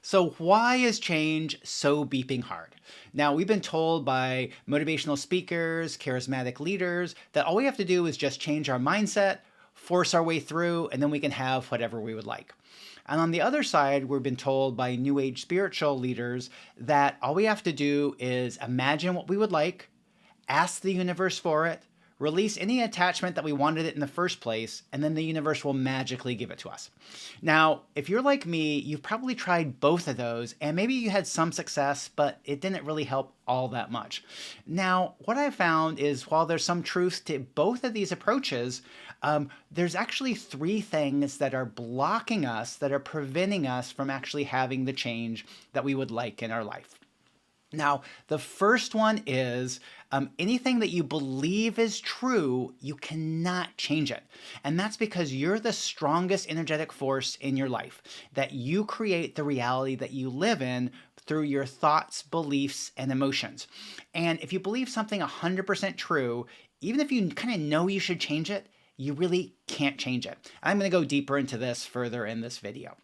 So why is change so beeping hard? Now, we've been told by motivational speakers, charismatic leaders, that all we have to do is just change our mindset, force our way through, and then we can have whatever we would like. And on the other side, we've been told by New Age spiritual leaders that all we have to do is imagine what we would like, ask the universe for it, release any attachment that we wanted it in the first place, and then the universe will magically give it to us. Now, if you're like me, you've probably tried both of those, and maybe you had some success, but it didn't really help all that much. Now, what I found is while there's some truth to both of these approaches, there's actually three things that are blocking us, that are preventing us from actually having the change that we would like in our life. Now, the first one is anything that you believe is true, you cannot change it. And that's because you're the strongest energetic force in your life, that you create the reality that you live in through your thoughts, beliefs, and emotions. And if you believe something 100% true, even if you kind of know you should change it, you really can't change it. I'm going to go deeper into this further in this video.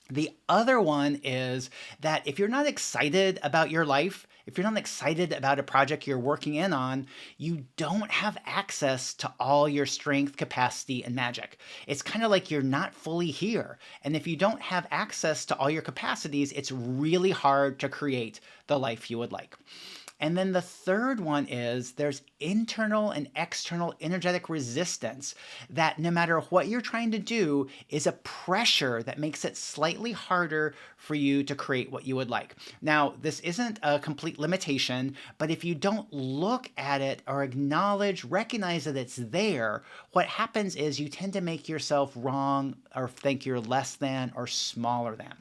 The other one is that if you're not excited about your life, if you're not excited about a project you're working in on, you don't have access to all your strength, capacity, and magic. It's kind of like you're not fully here. And if you don't have access to all your capacities, it's really hard to create the life you would like. And then the third one is there's internal and external energetic resistance that no matter what you're trying to do is a pressure that makes it slightly harder for you to create what you would like. Now, this isn't a complete limitation, but if you don't look at it or acknowledge, recognize that it's there, what happens is you tend to make yourself wrong or think you're less than or smaller than.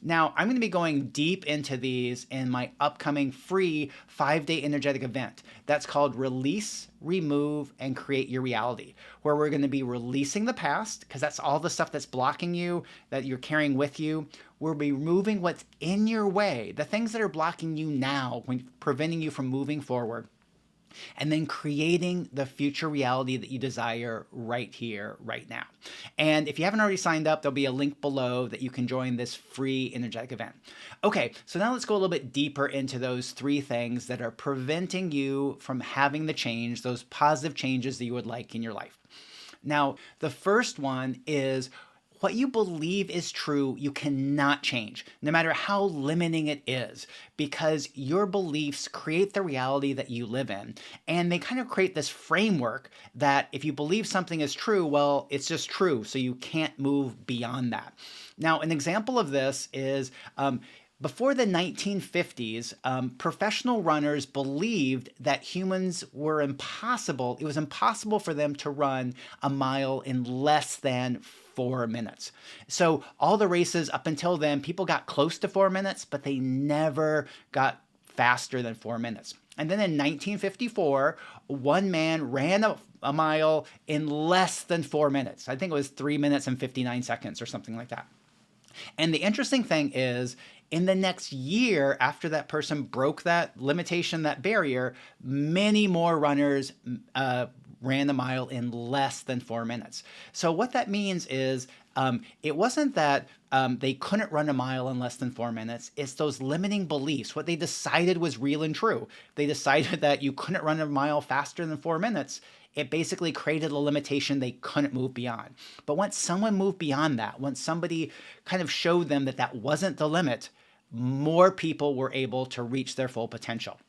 Now, I'm going to be going deep into these in my upcoming free 5-day energetic event. That's called Release, Remove, and Create Your Reality, where we're going to be releasing the past, because that's all the stuff that's blocking you, that you're carrying with you. We'll be removing what's in your way, the things that are blocking you now, preventing you from moving forward, and then creating the future reality that you desire right here, right now. And if you haven't already signed up, there'll be a link below that you can join this free energetic event. Okay, so now let's go a little bit deeper into those three things that are preventing you from having the change, those positive changes that you would like in your life. Now, the first one is what you believe is true, you cannot change, no matter how limiting it is, because your beliefs create the reality that you live in. And they kind of create this framework that if you believe something is true, well, it's just true, so you can't move beyond that. Now, an example of this is before the 1950s, professional runners believed that humans were impossible. It was impossible for them to run a mile in less than 4 minutes. So all the races up until then, people got close to 4 minutes, but they never got faster than 4 minutes. And then in 1954, one man ran a mile in less than 4 minutes. I think it was 3 minutes and 59 seconds or something like that. And the interesting thing is, in the next year after that person broke that limitation, that barrier, many more runners ran the mile in less than 4 minutes. So what that means is it wasn't that they couldn't run a mile in less than 4 minutes. It's those limiting beliefs. What they decided was real and true. They decided that you couldn't run a mile faster than 4 minutes. It basically created a limitation they couldn't move beyond. But once someone moved beyond that, once somebody kind of showed them that that wasn't the limit, more people were able to reach their full potential.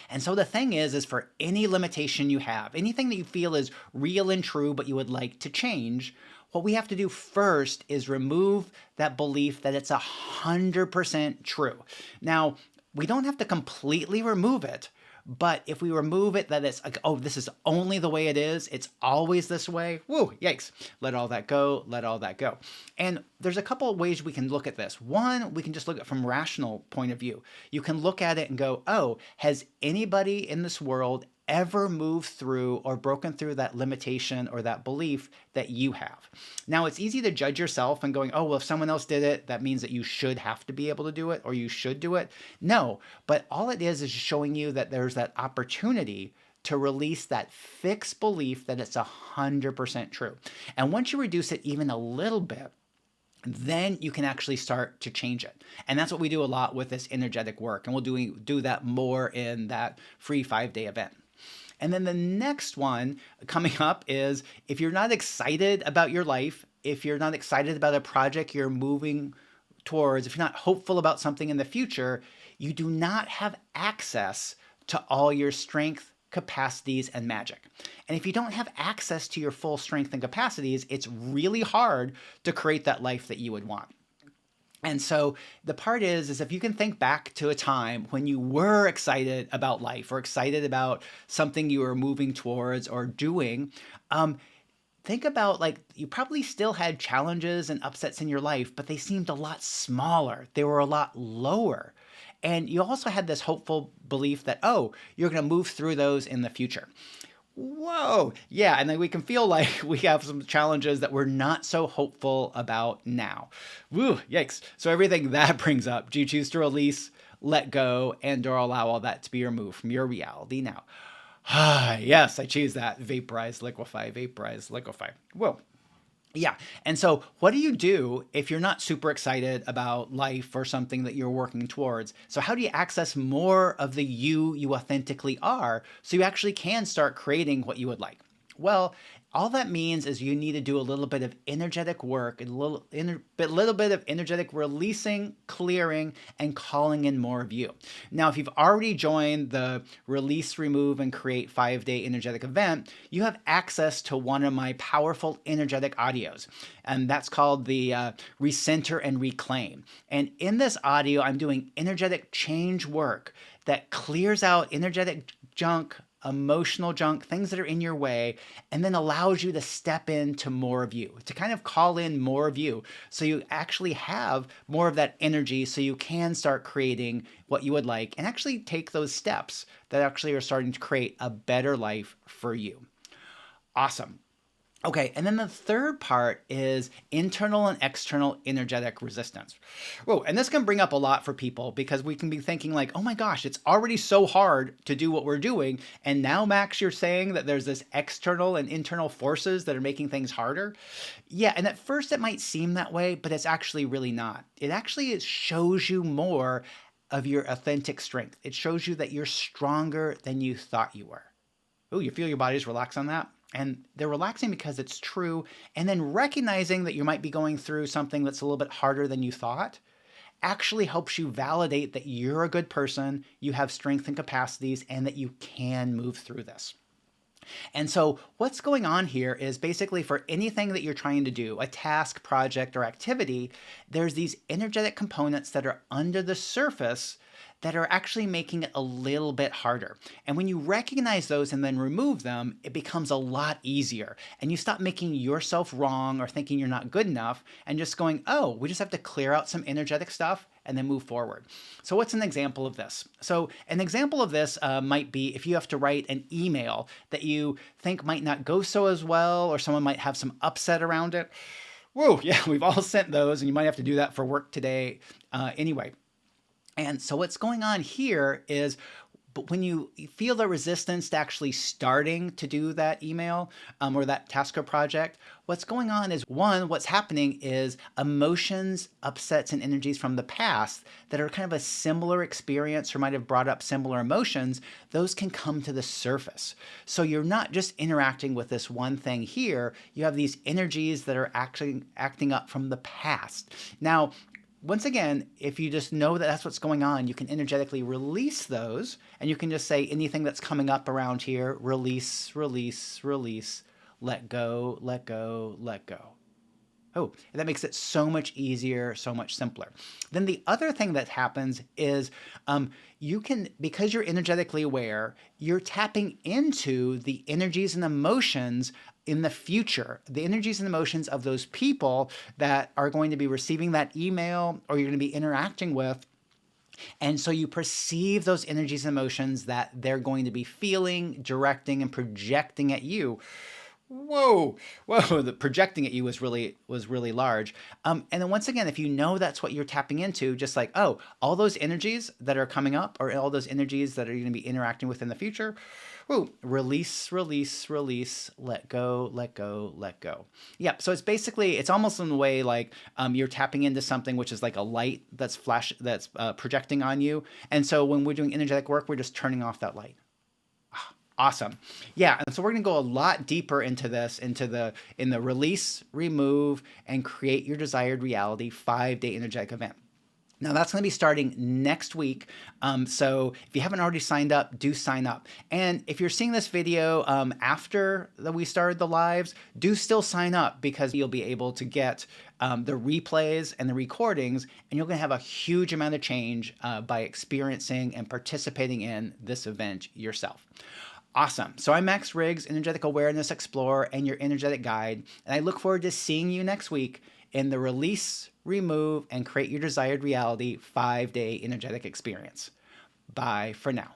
And so the thing is for any limitation you have, anything that you feel is real and true but you would like to change, what we have to do first is remove that belief that it's 100% true. Now, we don't have to completely remove it, but if we remove it, that it's like, oh, this is only the way it is, it's always this way, woo, yikes, let all that go, let all that go. And there's a couple of ways we can look at this. One, we can just look at it from a rational point of view. You can look at it and go, oh, has anybody in this world ever moved through or broken through that limitation or that belief that you have? Now, it's easy to judge yourself and going, oh, well, if someone else did it, that means that you should have to be able to do it or you should do it. No, but all it is showing you that there's that opportunity to release that fixed belief that it's 100% true. And once you reduce it even a little bit, then you can actually start to change it. And that's what we do a lot with this energetic work. And we'll do that more in that free 5-day event. And then the next one coming up is if you're not excited about your life, if you're not excited about a project you're moving towards, if you're not hopeful about something in the future, you do not have access to all your strength, capacities, and magic. And if you don't have access to your full strength and capacities, it's really hard to create that life that you would want. And so the part is if you can think back to a time when you were excited about life or excited about something you were moving towards or doing, think about like you probably still had challenges and upsets in your life, but they seemed a lot smaller. They were a lot lower. And you also had this hopeful belief that, oh, you're going to move through those in the future. Whoa. Yeah. And then we can feel like we have some challenges that we're not so hopeful about now. Woo, yikes. So everything that brings up, do you choose to release, let go, and or allow all that to be removed from your reality now? Yes, I choose that. Vaporize, liquefy, vaporize, liquefy. Whoa. Yeah. And so what do you do if you're not super excited about life or something that you're working towards? So how do you access more of the you authentically are so you actually can start creating what you would like? Well, all that means is you need to do a little bit of energetic work, a little bit of energetic releasing, clearing, and calling in more of you. Now, if you've already joined the Release, Remove, and Create 5-day energetic event, you have access to one of my powerful energetic audios, and that's called the Recenter and Reclaim. And in this audio, I'm doing energetic change work that clears out energetic junk, emotional junk, things that are in your way, and then allows you to step into more of you, to kind of call in more of you. So you actually have more of that energy so you can start creating what you would like and actually take those steps that actually are starting to create a better life for you. Awesome. Okay, and then the third part is internal and external energetic resistance. Whoa, and this can bring up a lot for people because we can be thinking like, oh my gosh, it's already so hard to do what we're doing. And now, Max, you're saying that there's this external and internal forces that are making things harder. Yeah, and at first it might seem that way, but it's actually really not. It shows you more of your authentic strength. It shows you that you're stronger than you thought you were. Oh, you feel your body's relax on that? And they're relaxing because it's true. And then recognizing that you might be going through something that's a little bit harder than you thought actually helps you validate that you're a good person, you have strength and capacities, and that you can move through this. And so what's going on here is basically for anything that you're trying to do, a task, project, or activity, there's these energetic components that are under the surface that are actually making it a little bit harder. And when you recognize those and then remove them, it becomes a lot easier. And you stop making yourself wrong or thinking you're not good enough and just going, oh, we just have to clear out some energetic stuff and then move forward. So what's an example of this? So an example of this might be if you have to write an email that you think might not go so as well, or someone might have some upset around it. Whoa, yeah, we've all sent those, and you might have to do that for work today anyway. And so what's going on here is but when you feel the resistance to actually starting to do that email or that task or project, what's going on is one, what's happening is emotions, upsets, and energies from the past that are kind of a similar experience or might have brought up similar emotions, those can come to the surface. So you're not just interacting with this one thing here, you have these energies that are actually acting up from the past. Now, once again, if you just know that that's what's going on, you can energetically release those, and you can just say anything that's coming up around here, release, release, release, let go, let go, let go. Oh, and that makes it so much easier, so much simpler. Then the other thing that happens is you can, because you're energetically aware, you're tapping into the energies and emotions in the future, the energies and emotions of those people that are going to be receiving that email or you're going to be interacting with. And so you perceive those energies and emotions that they're going to be feeling, directing, and projecting at you. Whoa, whoa! The projecting at you was really large. And then once again, if you know that's what you're tapping into, just like, oh, all those energies that are coming up, or all those energies that are going to be interacting with in the future, ooh, release, release, release, let go, let go, let go. Yep. So it's almost in a way like you're tapping into something which is like a light that's projecting on you. And so when we're doing energetic work, we're just turning off that light. Awesome. Yeah, and so we're going to go a lot deeper into this, in the release, remove, and create your desired reality 5-day energetic event. Now that's going to be starting next week. So if you haven't already signed up, do sign up. And if you're seeing this video after that we started the lives, do still sign up because you'll be able to get the replays and the recordings, and you're going to have a huge amount of change by experiencing and participating in this event yourself. Awesome. So I'm Max Riggs, Energetic Awareness Explorer and your energetic guide, and I look forward to seeing you next week in the Release, Remove, and Create Your Desired Reality 5-day energetic experience. Bye for now.